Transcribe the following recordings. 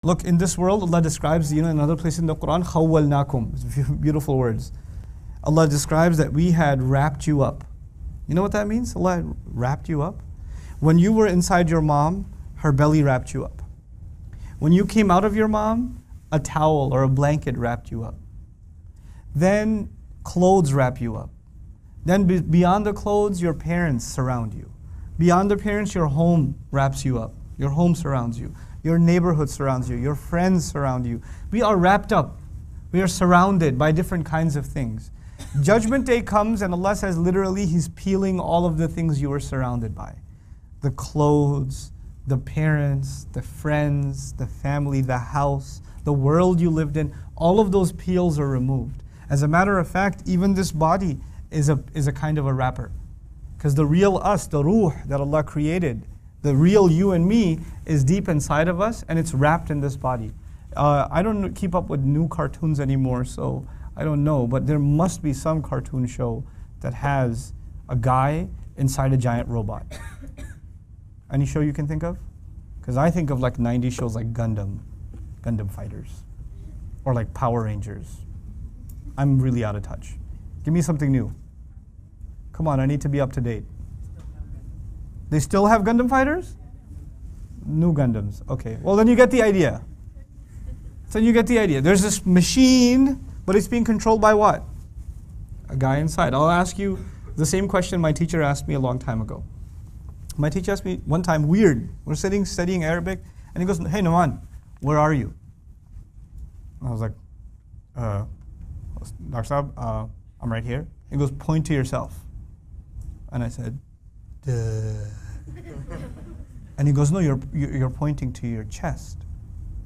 Look, in this world, Allah describes, in another place in the Quran, khawwalnakum. Beautiful words. Allah describes that we had wrapped you up. You know what that means? Allah had wrapped you up. When you were inside your mom, her belly wrapped you up. When you came out of your mom, a towel or a blanket wrapped you up. Then clothes wrap you up. Then beyond the clothes, your parents surround you. Beyond the parents, your home wraps you up. Your home surrounds you. Your neighborhood surrounds you. Your friends surround you. We are wrapped up. We are surrounded by different kinds of things. Judgment Day comes and Allah says literally He's peeling all of the things you were surrounded by. The clothes, the parents, the friends, the family, the house, the world you lived in, all of those peels are removed. As a matter of fact, even this body is a kind of a wrapper. Because the real us, the ruh that Allah created, the real you and me is deep inside of us and it's wrapped in this body. I don't keep up with new cartoons anymore, so I don't know, but there must be some cartoon show that has a guy inside a giant robot. Any show you can think of? Because I think of like 90s shows like Gundam Fighters, or like Power Rangers. I'm really out of touch. Give me something new. Come on, I need to be up to date. They still have Gundam Fighters? New Gundams, okay. Well, then you get the idea. So you get the idea. There's this machine, but it's being controlled by what? A guy inside. I'll ask you the same question my teacher asked me a long time ago. My teacher asked me one time, weird, we're sitting studying Arabic, and he goes, hey Nouman, where are you? And I was like, Dr. Saab, I'm right here. He goes, point to yourself. And I said, duh. And he goes, no, you're pointing to your chest.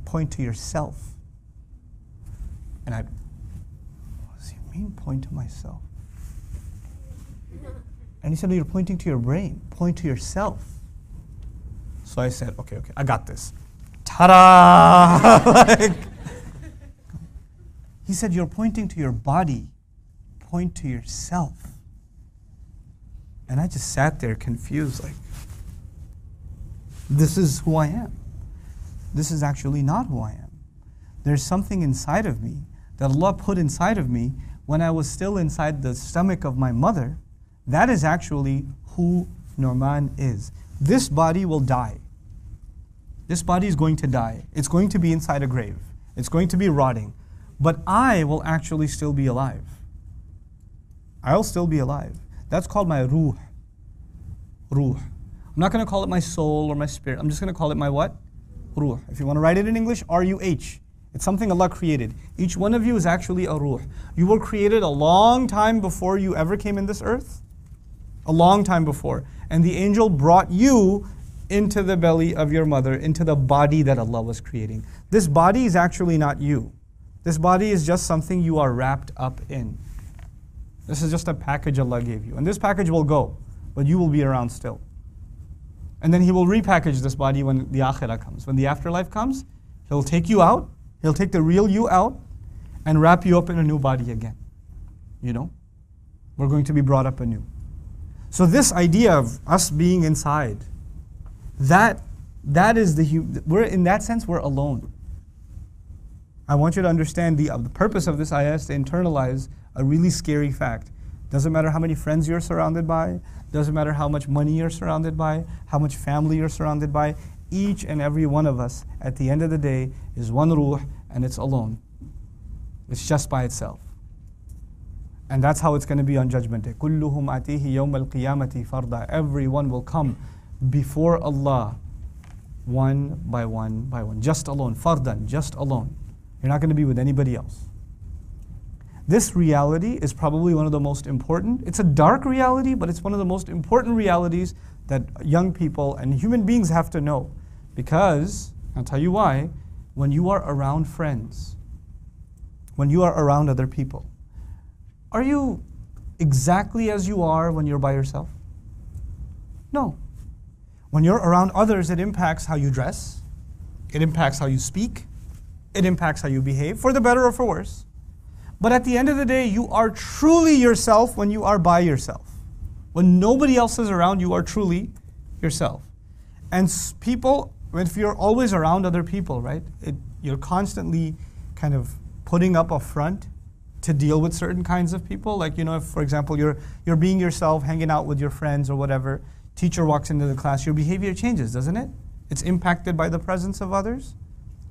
Point to yourself. And I, what does he mean, point to myself? And he said, no, you're pointing to your brain. Point to yourself. So I said, okay, I got this. Ta-da! He said, you're pointing to your body. Point to yourself. And I just sat there confused, like, this is who I am. This is actually not who I am. There's something inside of me that Allah put inside of me when I was still inside the stomach of my mother. That is actually who Nouman is. This body will die. This body is going to die. It's going to be inside a grave. It's going to be rotting. But I will actually still be alive. I'll still be alive. That's called my ruh. Ruh. I'm not going to call it my soul or my spirit. I'm just going to call it my what? Ruh. If you want to write it in English, R-U-H. It's something Allah created. Each one of you is actually a ruh. You were created a long time before you ever came in this earth. A long time before. And the angel brought you into the belly of your mother, into the body that Allah was creating. This body is actually not you. This body is just something you are wrapped up in. This is just a package Allah gave you. And this package will go, but you will be around still. And then He will repackage this body when the akhirah comes. When the afterlife comes, He'll take you out, He'll take the real you out, and wrap you up in a new body again. You know? We're going to be brought up anew. So this idea of us being inside, that is we're in that sense, we're alone. I want you to understand the purpose of this ayah is to internalize a really scary fact. Doesn't matter how many friends you're surrounded by, doesn't matter how much money you're surrounded by, how much family you're surrounded by, each and every one of us at the end of the day is one ruh and it's alone. It's just by itself. And that's how it's going to be on Judgment Day. كُلُّهُمْ أَتِيهِ يَوْمَ الْقِيَامَةِ فَرْدًا. Everyone will come before Allah one by one by one. Just alone. Fardan, just alone. You're not going to be with anybody else. This reality is probably one of the most important. It's a dark reality, but it's one of the most important realities that young people and human beings have to know. Because, I'll tell you why, when you are around friends, when you are around other people, are you exactly as you are when you're by yourself? No. When you're around others, it impacts how you dress, it impacts how you speak, it impacts how you behave, for the better or for worse. But at the end of the day, you are truly yourself when you are by yourself. When nobody else is around, you are truly yourself. And people if you're always around other people, right? You're constantly kind of putting up a front to deal with certain kinds of people. Like, you know, if, for example, you're being yourself, hanging out with your friends or whatever, teacher walks into the class, your behavior changes, doesn't it? It's impacted by the presence of others,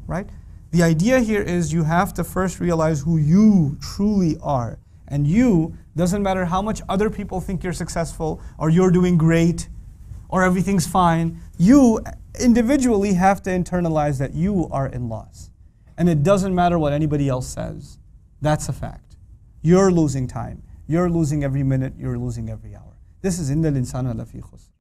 right? The idea here is you have to first realize who you truly are. And you, doesn't matter how much other people think you're successful or you're doing great or everything's fine, you individually have to internalize that you are in loss. And it doesn't matter what anybody else says. That's a fact. You're losing time. You're losing every minute. You're losing every hour. This is إِنَّ الْإِنسَانَ لَفِي خُسْرٍ.